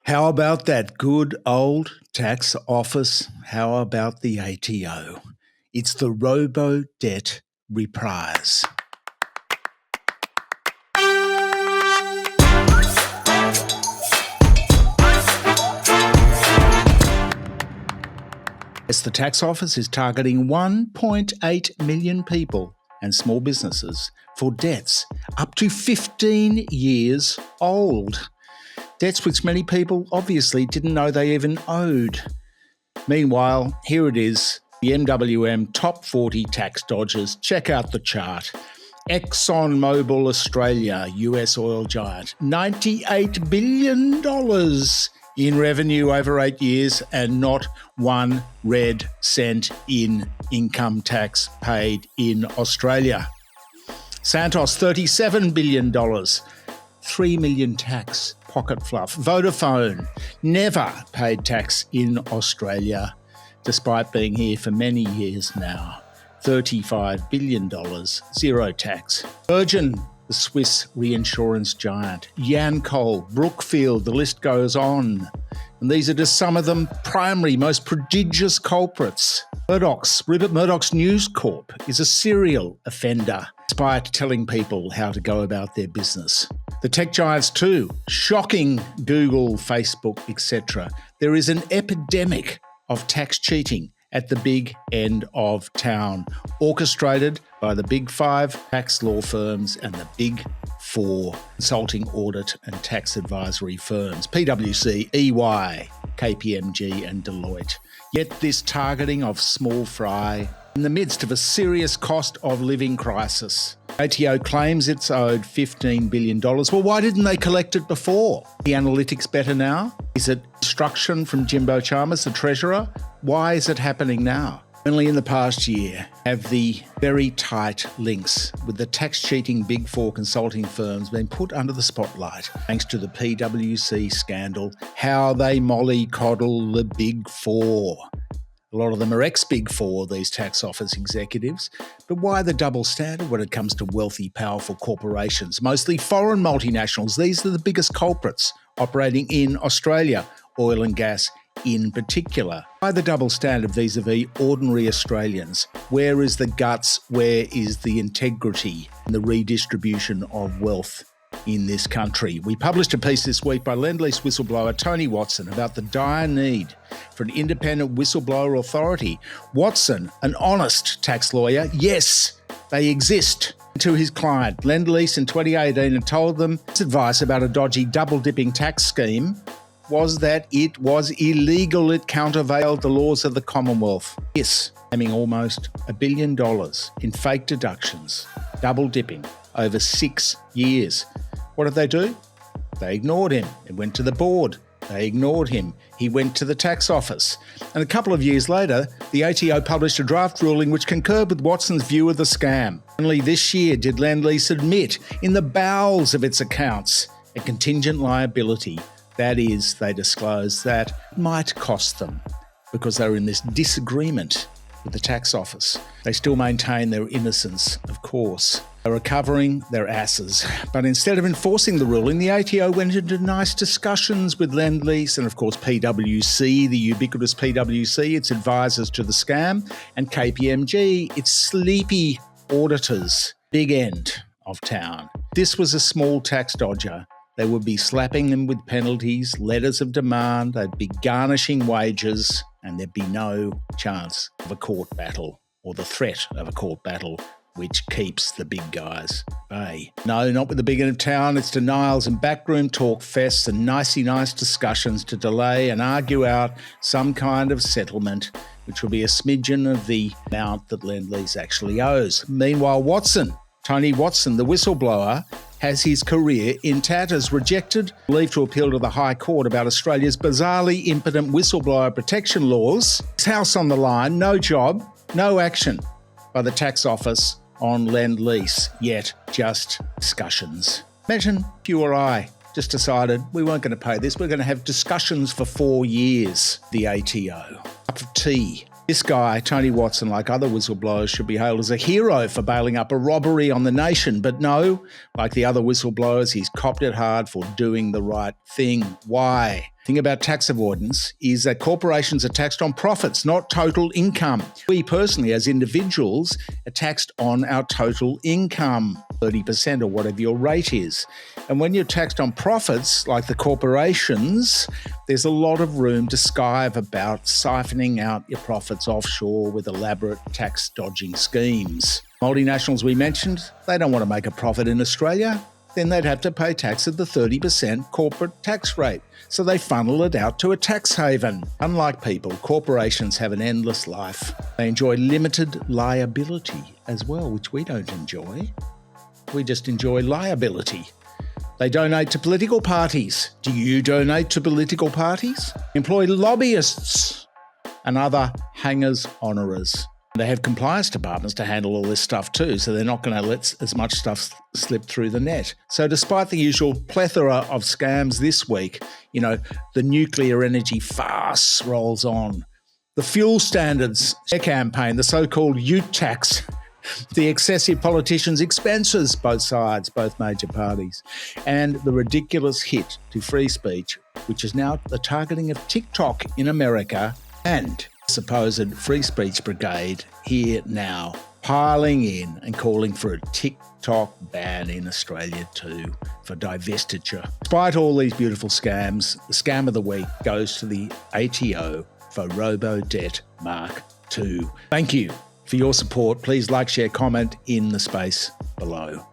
How about that good old tax office? How about the ATO? It's the robo-debt reprise. Yes, the tax office is targeting 1.8 million people and small businesses for debts up to 15 years old. Debts which many people obviously didn't know they even owed. Meanwhile, here it is, the MWM top 40 tax dodgers. Check out the chart. ExxonMobil Australia, US oil giant, $98 billion in revenue over 8 years and not one red cent in income tax paid in Australia. Santos, $37 billion, 3 million tax, pocket fluff. Vodafone never paid tax in Australia, despite being here for many years now. $35 billion, zero tax. Virgin, the Swiss reinsurance giant. Yancoal, Brookfield, the list goes on. And these are just some of them primary, most prodigious culprits. Rupert Murdoch's News Corp is a serial offender, despite telling people how to go about their business. The tech giants too, shocking Google, Facebook, etc. There is an epidemic of tax cheating at the big end of town, orchestrated by the big five tax law firms and the big four consulting, audit and tax advisory firms, PwC, EY, KPMG and Deloitte. Yet this targeting of small fry in the midst of a serious cost of living crisis. ATO claims it's owed $15 billion. Well, why didn't they collect it before? The analytics better now? Is it instruction from Jimbo Chalmers, the Treasurer? Why is it happening now? Only in the past year have the very tight links with the tax cheating big four consulting firms been put under the spotlight thanks to the PwC scandal, how they mollycoddle the big four. A lot of them are ex-Big Four, these tax office executives. But why the double standard when it comes to wealthy, powerful corporations, mostly foreign multinationals? These are the biggest culprits operating in Australia, oil and gas in particular. Why the double standard vis-a-vis ordinary Australians? Where is the guts? Where is the integrity and the redistribution of wealth in this country? We published a piece this week by Lend-Lease whistleblower Tony Watson about the dire need for an independent whistleblower authority. Watson, an honest tax lawyer, yes, they exist. To his client, Lend-Lease in 2018, and told them his advice about a dodgy double-dipping tax scheme was that it was illegal. It countervailed the laws of the Commonwealth. Yes, claiming almost $1 billion in fake deductions, double-dipping over 6 years. What did they do? They ignored him. It went to the board. They ignored him. He went to the tax office. And a couple of years later, the ATO published a draft ruling which concurred with Watson's view of the scam. Only this year did Lend-Lease admit in the bowels of its accounts a contingent liability. That is, they disclosed that it might cost them because they were in this disagreement with the tax office. They still maintain their innocence, of course. They're recovering their asses. But instead of enforcing the ruling, the ATO went into nice discussions with Lend-Lease and, of course, PwC, the ubiquitous PwC, its advisors to the scam, and KPMG, its sleepy auditors. Big end of town. This was a small tax dodger. They would be slapping them with penalties, letters of demand, they'd be garnishing wages, and there'd be no chance of a court battle or the threat of a court battle, which keeps the big guys bay. No, not with the big end of town. It's denials and backroom talk fests and nicey nice discussions to delay and argue out some kind of settlement, which will be a smidgen of the amount that Lend-Lease actually owes. Meanwhile, Tony Watson, the whistleblower, has his career in tatters, rejected leave to appeal to the High Court about Australia's bizarrely impotent whistleblower protection laws. His house on the line, no job, no action by the tax office on Lend-Lease, yet just discussions. Imagine if you or I just decided we weren't going to pay this, we're going to have discussions for 4 years, the ATO. Cup of tea. This guy, Tony Watson, like other whistleblowers, should be hailed as a hero for bailing up a robbery on the nation. But no, like the other whistleblowers, he's copped it hard for doing the right thing. Why? thing about tax avoidance is that corporations are taxed on profits, not total income. We personally, as individuals, are taxed on our total income, 30% or whatever your rate is. And when you're taxed on profits, like the corporations, there's a lot of room to skive about siphoning out your profits offshore with elaborate tax dodging schemes. Multinationals we mentioned, they don't want to make a profit in Australia. Then they'd have to pay tax at the 30% corporate tax rate. So they funnel it out to a tax haven. Unlike people, corporations have an endless life. They enjoy limited liability as well, which we don't enjoy. We just enjoy liability. They donate to political parties. Do you donate to political parties? Employ lobbyists and other hangers-honourers. They have compliance departments to handle all this stuff too, so they're not going to let as much stuff slip through the net. So despite the usual plethora of scams this week, the nuclear energy farce rolls on. The fuel standards campaign, the so-called ute tax, the excessive politicians' expenses, both sides, both major parties, and the ridiculous hit to free speech, which is now the targeting of TikTok in America, and supposed free speech brigade here now piling in and calling for a TikTok ban in Australia too for divestiture. Despite all these beautiful scams, the scam of the week goes to the ATO for Robo-Debt Mark II. Thank you for your support. Please like, share, comment in the space below.